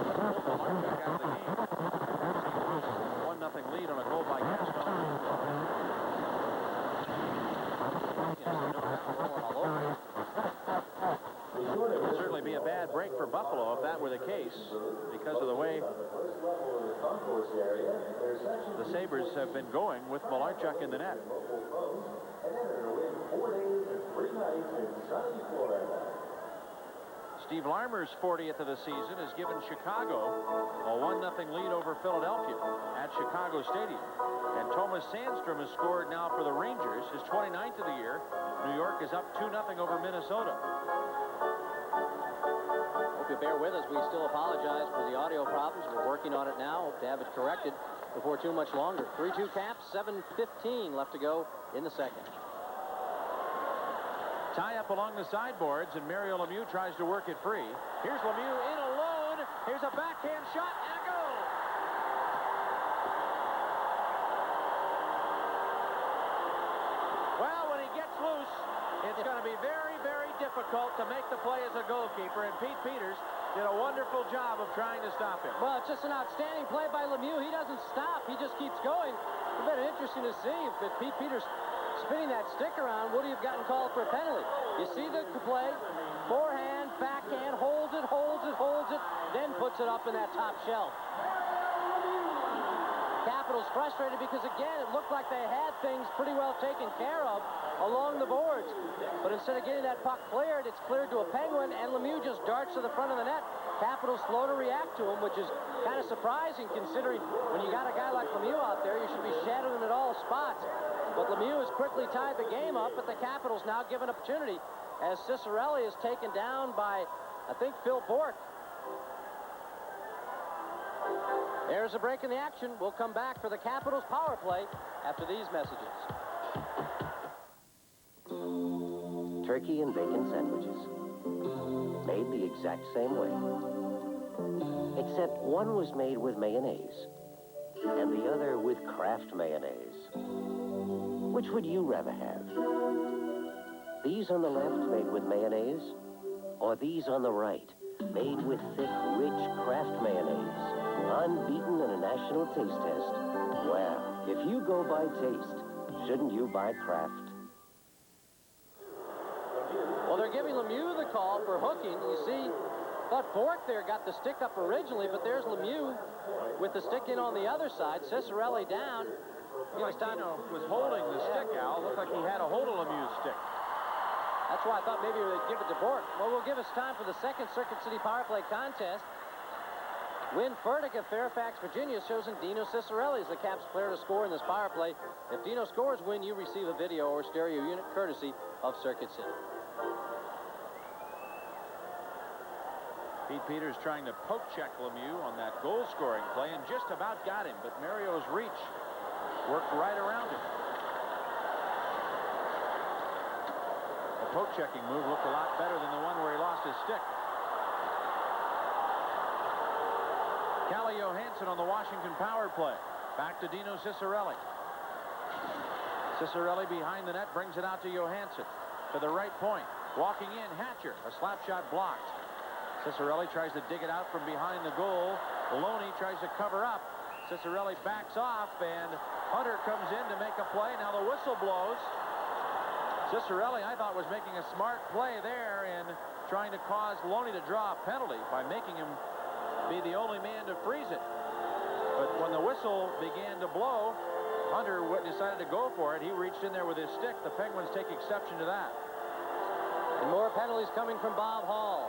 Malarchuk out of the game. 1-0 lead on a goal by Gaston. It would certainly be a bad break for Buffalo if that were the case, because of the way the Sabres have been going with Malarchuk in the net. Steve Larmer's 40th of the season has given Chicago a 1-0 lead over Philadelphia at Chicago Stadium. And Thomas Sandstrom has scored now for the Rangers, his 29th of the year. New York is up 2-0 over Minnesota. Hope you bear with us. We still apologize for the audio problems. We're working on it now. Hope to have it corrected before too much longer. 3-2 Caps, 7:15 left to go in the second. Tie up along the sideboards, and Mario Lemieux tries to work it free. Here's Lemieux in alone. Here's a backhand shot and a goal. Well, when he gets loose, it's going to be very, very difficult to make the play as a goalkeeper, and Pete Peters did a wonderful job of trying to stop him. Well, it's just an outstanding play by Lemieux. He doesn't stop. He just keeps going. It's been interesting to see if Pete Peters spinning that stick around, would he have gotten called for a penalty? You see the play, forehand, backhand, holds it, then puts it up in that top shelf. Capitals frustrated because, again, it looked like they had things pretty well taken care of along the boards. But instead of getting that puck cleared, it's cleared to a Penguin, and Lemieux just darts to the front of the net. Capitals slow to react to him, which is kind of surprising considering when you got a guy like Lemieux out there, you should be shadowing him at all spots. But Lemieux has quickly tied the game up, but the Capitals now give an opportunity as Cicerelli is taken down by, I think, Phil Bourque. There's a break in the action. We'll come back for the Capitals power play after these messages. Turkey and bacon sandwiches. Made the exact same way. Except one was made with mayonnaise, and the other with Kraft mayonnaise. Which would you rather have? These on the left made with mayonnaise, or these on the right made with thick, rich Kraft mayonnaise, unbeaten in a national taste test? Well, if you go by taste, shouldn't you buy Kraft? Well, they're giving Lemieux the call for hooking. You see, thought Bourque there got the stick up originally, but there's Lemieux with the stick in on the other side. Cicerelli down. Dino was holding the stick, Al. Looked like he had a hold of Lemieux's stick. That's why I thought maybe they'd give it to Bourque. Well, we'll give us time for the second Circuit City Power Play contest. Win Furtick of Fairfax, Virginia, has chosen Dino Cicerelli as the Caps player to score in this power play. If Dino scores, Win, you receive a video or stereo unit courtesy of Circuit City. Pete Peters trying to poke check Lemieux on that goal-scoring play and just about got him, but Mario's reach worked right around him. The poke-checking move looked a lot better than the one where he lost his stick. Calle Johansson on the Washington power play. Back to Dino Cicerelli. Cicerelli behind the net brings it out to Johansson. To the right point. Walking in, Hatcher. A slap shot blocked. Cicerelli tries to dig it out from behind the goal. Loney tries to cover up. Cicerelli backs off, and Hunter comes in to make a play. Now the whistle blows. Cicerelli, I thought, was making a smart play there and trying to cause Loney to draw a penalty by making him be the only man to freeze it. But when the whistle began to blow, Hunter decided to go for it. He reached in there with his stick. The Penguins take exception to that. And more penalties coming from Bob Hall.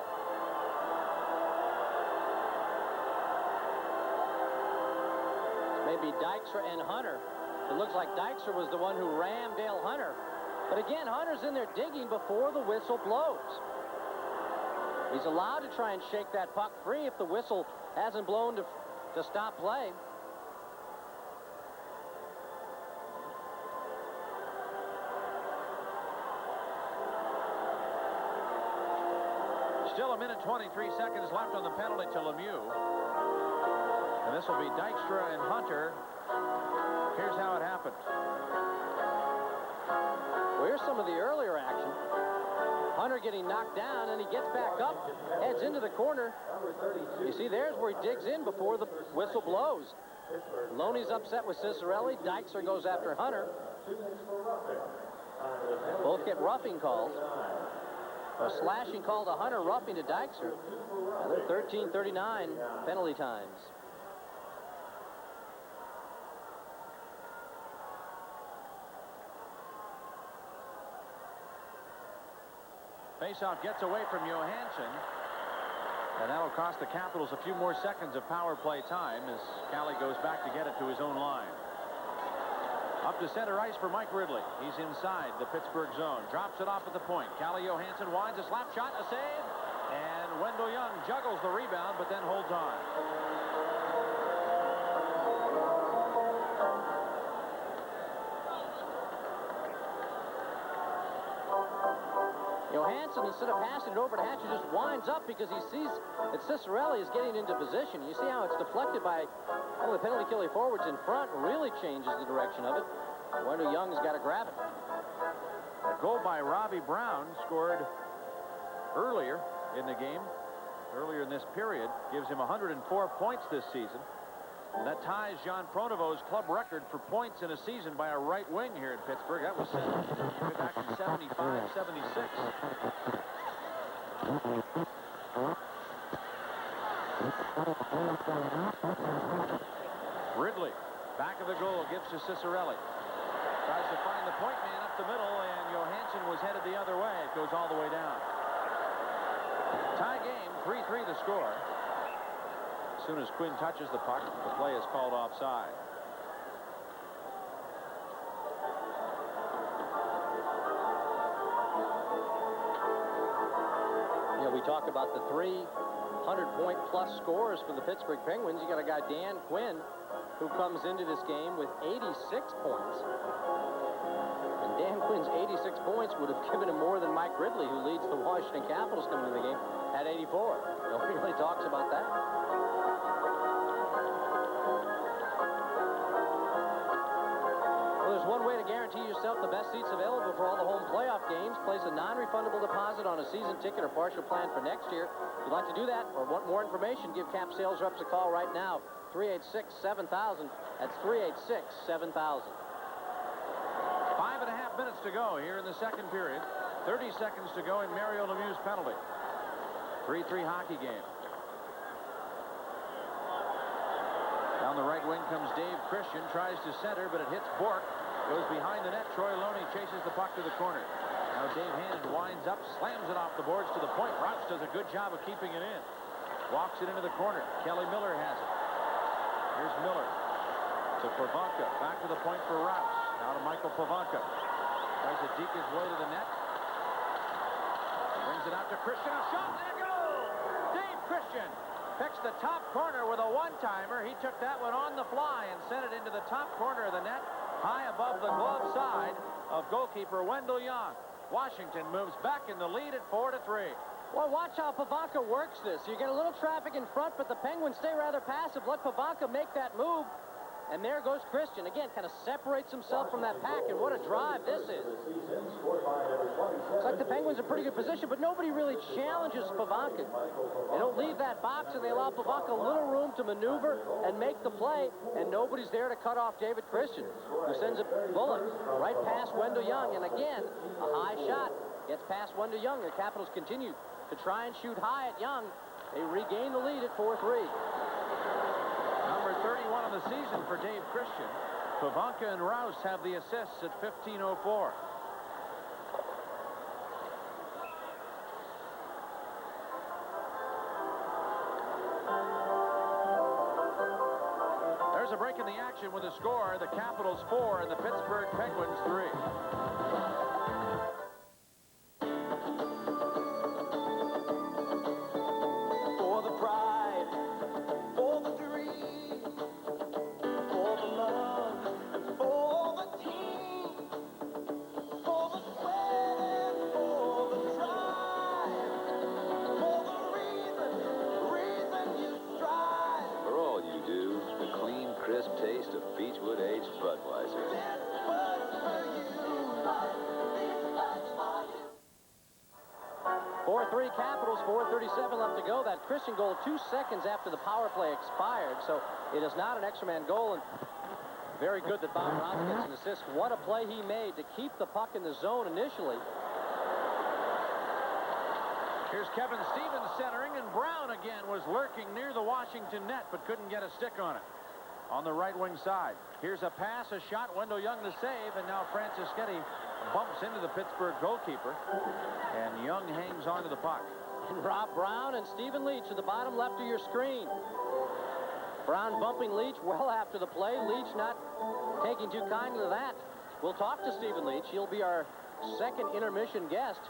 Maybe Dykstra and Hunter. It looks like Dykstra was the one who rammed Dale Hunter. But again, Hunter's in there digging before the whistle blows. He's allowed to try and shake that puck free if the whistle hasn't blown to stop play. Still a minute 23 seconds left on the penalty to Lemieux. And this will be Dykstra and Hunter. Here's how it happened. Well, here's some of the earlier action. Hunter getting knocked down, and he gets back up, heads into the corner. You see, there's where he digs in before the whistle blows. Loney's upset with Cicerelli. Dykstra goes after Hunter. Both get roughing calls. A slashing call to Hunter, roughing to Dykstra. And they're 13:39 penalty times. Faceoff gets away from Johansson. And that'll cost the Capitals a few more seconds of power play time as Callie goes back to get it to his own line. Up to center ice for Mike Ridley. He's inside the Pittsburgh zone. Drops it off at the point. Callie Johansson winds a slap shot, a save. And Wendell Young juggles the rebound, but then holds on. Johansson, instead of passing it over to Hatcher, just winds up because he sees that Cicerelli is getting into position. You see how it's deflected by one of the penalty killing forwards in front, really changes the direction of it. Wendell Young's got to grab it. A goal by Robbie Brown, scored earlier in the game, earlier in this period, gives him 104 points this season. And that ties John Pronovo's club record for points in a season by a right wing here in Pittsburgh. That was set way back in 75, 76. Ridley, back of the goal, gives to Cicerelli. Tries to find the point man up the middle, and Johansson was headed the other way. It goes all the way down. Tie game, 3-3 the score. As soon as Quinn touches the puck, the play is called offside. Yeah, we talk about the 300-point-plus scores for the Pittsburgh Penguins. You got a guy, Dan Quinn, who comes into this game with 86 points. And Dan Quinn's 86 points would have given him more than Mike Ridley, who leads the Washington Capitals coming into the game, at 84. Nobody really talks about that. Well, there's one way to guarantee yourself the best seats available for all the home playoff games. Place a non-refundable deposit on a season ticket or partial plan for next year. If you'd like to do that or want more information, give Cap sales reps a call right now. 386-7000. That's 386-7000. 5.5 minutes to go here in the second period. 30 seconds to go in Mario Lemieux's penalty. 3-3 hockey game. Down the right wing comes Dave Christian. Tries to center, but it hits Bork. Goes behind the net. Troy Loney chases the puck to the corner. Now Dave Hannon winds up, slams it off the boards to the point. Rouse does a good job of keeping it in. Walks it into the corner. Kelly Miller has it. Here's Miller to Pavanka. Back to the point for Rouse. Now to Michael Pavanka. Tries to deke his way to the net. Brings it out to Christian. A shot and a goal! Dave Christian picks the top corner with a one-timer. He took that one on the fly and sent it into the top corner of the net, high above the glove side of goalkeeper Wendell Young. Washington moves back in the lead at 4-3. Well, watch how Pavanka works this. You get a little traffic in front, but the Penguins stay rather passive. Let Pavanka make that move. And there goes Christian. Again, kind of separates himself from that pack. And what a drive this is. Looks like the Penguins are in pretty good position, but nobody really challenges Pavanka. They don't leave that box, and they allow Pavanka a little room to maneuver and make the play. And nobody's there to cut off David Christian, who sends a bullet right past Wendell Young. And again, a high shot gets past Wendell Young. The Capitals continue to try and shoot high at Young. They regain the lead at 4-3. Number 31 of the season for Dave Christian. Pavanka and Rouse have the assists at 15:04. There's a break in the action with a score. The Capitals 4 and the Pittsburgh Penguins 3. 4-3 Capitals, 4:37 left to go. That Christian goal 2 seconds after the power play expired, so it is not an extra man goal. And very good that Bob Brown gets an assist. What a play he made to keep the puck in the zone initially. Here's Kevin Stevens centering, and Brown again was lurking near the Washington net, but couldn't get a stick on it. On the right wing side. Here's a pass, a shot, Wendell Young to save, and now Franceschetti bumps into the Pittsburgh goalkeeper, and Young hangs onto the puck. And Rob Brown and Stephen Leach at the bottom left of your screen. Brown bumping Leach well after the play. Leach not taking too kindly to that. We'll talk to Stephen Leach. He'll be our second intermission guest.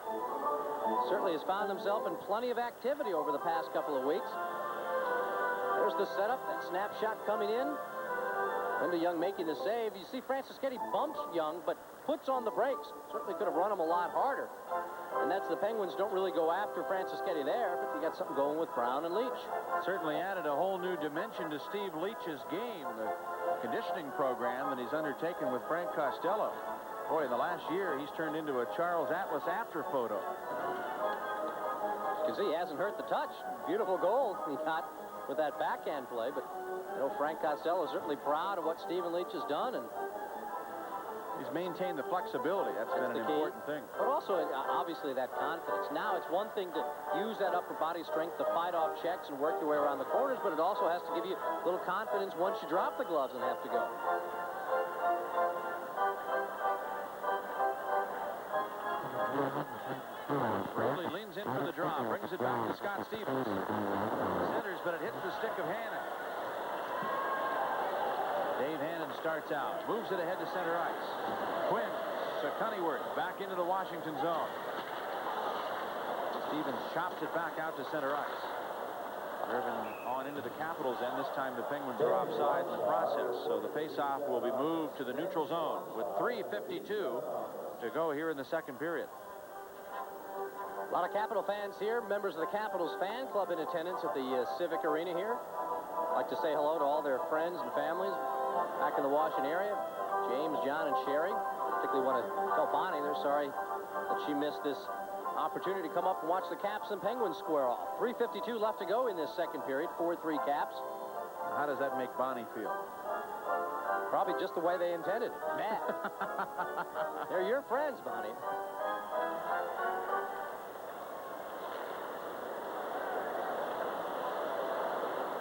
Certainly has found himself in plenty of activity over the past couple of weeks. There's the setup, that snapshot coming in. Wendell Young making the save. You see Franceschetti bumps Young, but puts on the brakes. Certainly could have run him a lot harder. And that's the Penguins don't really go after Franceschetti there, but you got something going with Brown and Leach. Certainly added a whole new dimension to Steve Leach's game, the conditioning program that he's undertaken with Frank Costello. Boy, in the last year, he's turned into a Charles Atlas after photo. You can see he hasn't hurt the touch. Beautiful goal he got with that backhand play, but you know, Frank Costello is certainly proud of what Stephen Leach has done, and he's maintained the flexibility. That's been an important thing. But also, obviously, that confidence. Now, it's one thing to use that upper body strength to fight off checks and work your way around the corners, but it also has to give you a little confidence once you drop the gloves and have to go. Ridley leans in for the draw, brings it back to Scott Stevens. Centers, but it hits the stick of Hannon. Dave Hannon starts out, moves it ahead to center ice. Quinn to Cunnyworth, back into the Washington zone. Stevens chops it back out to center ice. Irvin on into the Capitals end. This time the Penguins are offside in the process, so the faceoff will be moved to the neutral zone with 3:52 to go here in the second period. A lot of Capital fans here, members of the Capitals fan club in attendance at the Civic Arena here. I'd like to say hello to all their friends and families back in the Washington area. James, John, and Sherry. Particularly want to tell Bonnie they're sorry that she missed this opportunity to come up and watch the Caps and Penguins square off. 3:52 left to go in this second period. 4-3 Caps. How does that make Bonnie feel? Probably just the way they intended. Mad. They're your friends, Bonnie.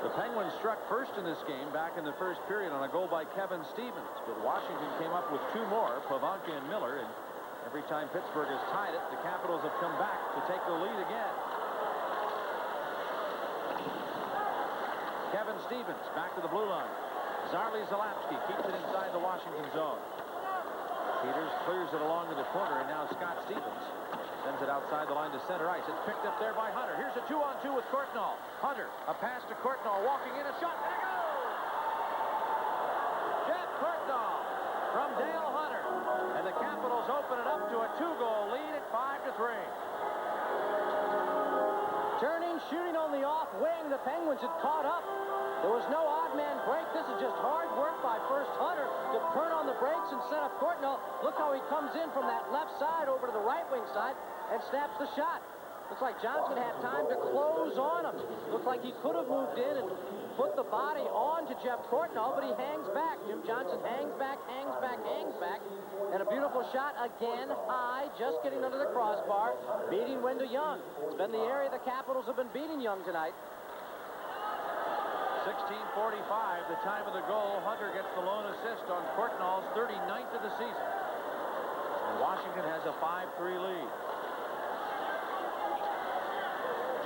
The Penguins struck first in this game back in the first period on a goal by Kevin Stevens, but Washington came up with two more, Pavanka and Miller, and every time Pittsburgh has tied it, the Capitals have come back to take the lead again. Kevin Stevens back to the blue line. Zarley Zalapski keeps it inside the Washington zone. Peters clears it along to the corner, and now Scott Stevens sends it outside the line to center ice. It's picked up there by Hunter. Here's a 2-on-2 with Courtnall. Hunter, a pass to Courtnall, walking in, a shot, and a goal! Jeff Courtnall from Dale Hunter. And the Capitals open it up to a 2-goal lead at 5-3. Turning, shooting on the off wing. The Penguins had caught up. There was no odd man break. This is just hard work by first Hunter to turn on the brakes and set up Courtnall. Look how he comes in from that left side over to the right wing side and snaps the shot. Looks like Johnson had time to close on him. Looks like he could have moved in and put the body on to Jeff Courtnall, but he hangs back. Jim Johnson hangs back, hangs back, hangs back. And a beautiful shot again, high, just getting under the crossbar, beating Wendell Young. It's been the area the Capitals have been beating Young tonight. 16:45, the time of the goal. Hunter gets the lone assist on Courtnall's 39th of the season. And Washington has a 5-3 lead.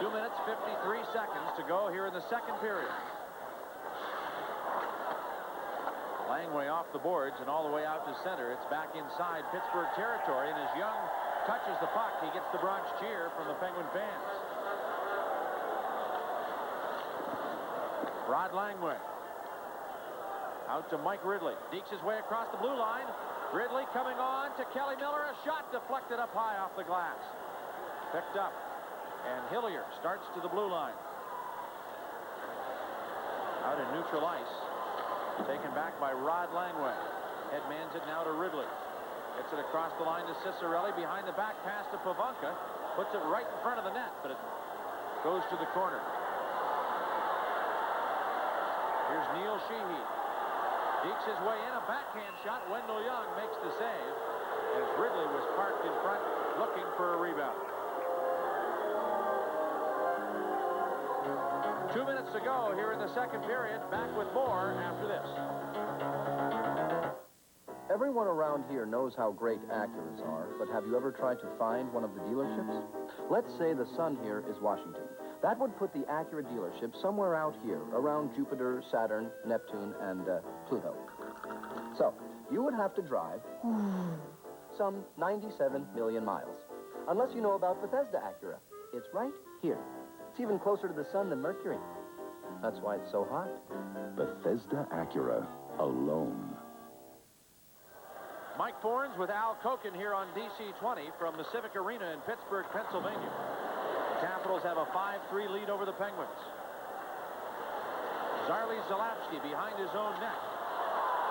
2 minutes, 53 seconds to go here in the second period. Langway off the boards and all the way out to center. It's back inside Pittsburgh territory, and as Young touches the puck, he gets the Bronx cheer from the Penguin fans. Rod Langway. Out to Mike Ridley. Dekes his way across the blue line. Ridley coming on to Kelly Miller. A shot deflected up high off the glass. Picked up. And Hillier starts to the blue line. Out in neutral ice. Taken back by Rod Langway. Headmans it now to Ridley. Gets it across the line to Cicerelli. Behind the back pass to Pavanka. Puts it right in front of the net, but it goes to the corner. Here's Neil Sheehy. Dekes his way in, a backhand shot. Wendell Young makes the save as Ridley was parked in front looking for a rebound. 2 minutes to go here in the second period. Back with more after this. Everyone around here knows how great Acuras are, but have you ever tried to find one of the dealerships? Let's say the sun here is Washington. That would put the Acura dealership somewhere out here, around Jupiter, Saturn, Neptune, and Pluto. So, you would have to drive some 97 million miles. Unless you know about Bethesda Acura. It's right here. It's even closer to the sun than Mercury. That's why it's so hot. Bethesda Acura, alone. Mike Fornes with Al Koken here on DC-20 from the Civic Arena in Pittsburgh, Pennsylvania. The Capitals have a 5-3 lead over the Penguins. Zarley Zalapski behind his own net.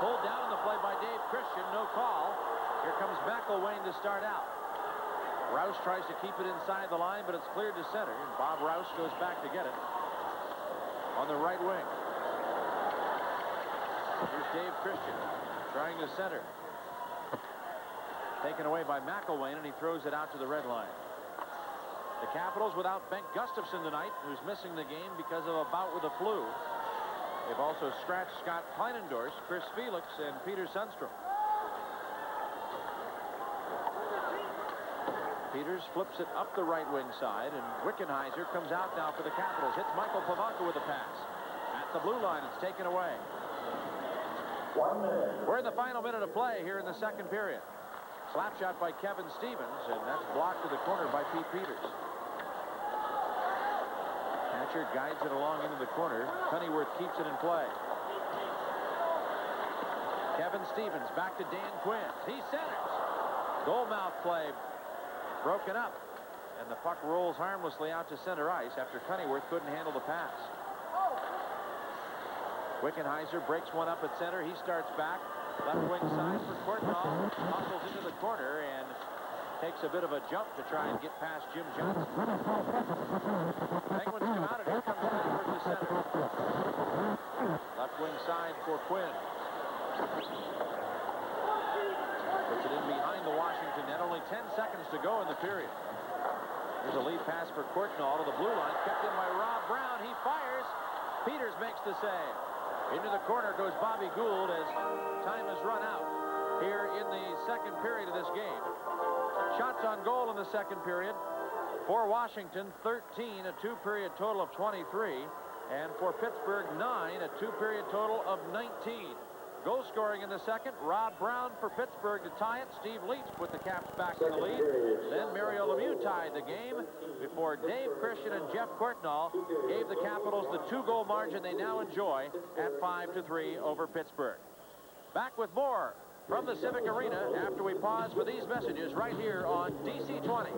Pulled down in the play by Dave Christian, no call. Here comes McElwain to start out. Rouse tries to keep it inside the line, but it's cleared to center, and Bob Rouse goes back to get it on the right wing. Here's Dave Christian trying to center. Taken away by McElwain, and he throws it out to the red line. The Capitals without Bengt Gustafsson tonight, who's missing the game because of a bout with the flu. They've also scratched Scott Kleinendorf, Chris Felix, and Peter Sundstrom. Peters flips it up the right wing side, and Wickenheiser comes out now for the Capitals. Hits Michael Pavanka with a pass. At the blue line, it's taken away. 1 minute. We're in the final minute of play here in the second period. Slap shot by Kevin Stevens, and that's blocked to the corner by Pete Peters. Hatcher guides it along into the corner. Cunnyworth keeps it in play. Kevin Stevens back to Dan Quinn. He centers. Goalmouth play broken up, and the puck rolls harmlessly out to center ice after Cunnyworth couldn't handle the pass. Wickenheiser breaks one up at center. He starts back. Left wing side for Courtnall. Hustles into the corner and takes a bit of a jump to try and get past Jim Johnson. Penguins come out, and here comes Cunnyworth to center. Left wing side for Quinn. Puts it in behind the Washington net. Only 10 seconds to go in the period. There's a lead pass for Courtnall to the blue line. Kept in by Rob Brown. He fires. Peters makes the save. Into the corner goes Bobby Gould as time has run out here in the second period of this game. Shots on goal in the second period. For Washington, 13, a two-period total of 23. And for Pittsburgh, 9, a two-period total of 19. Goal scoring in the second, Rob Brown for Pittsburgh to tie it. Steve Leach put the Caps back in the lead. Then Mario Lemieux tied the game before Dave Christian and Jeff Courtnall gave the Capitals the 2-goal margin they now enjoy at 5-3 over Pittsburgh. Back with more from the Civic Arena after we pause for these messages right here on DC-20.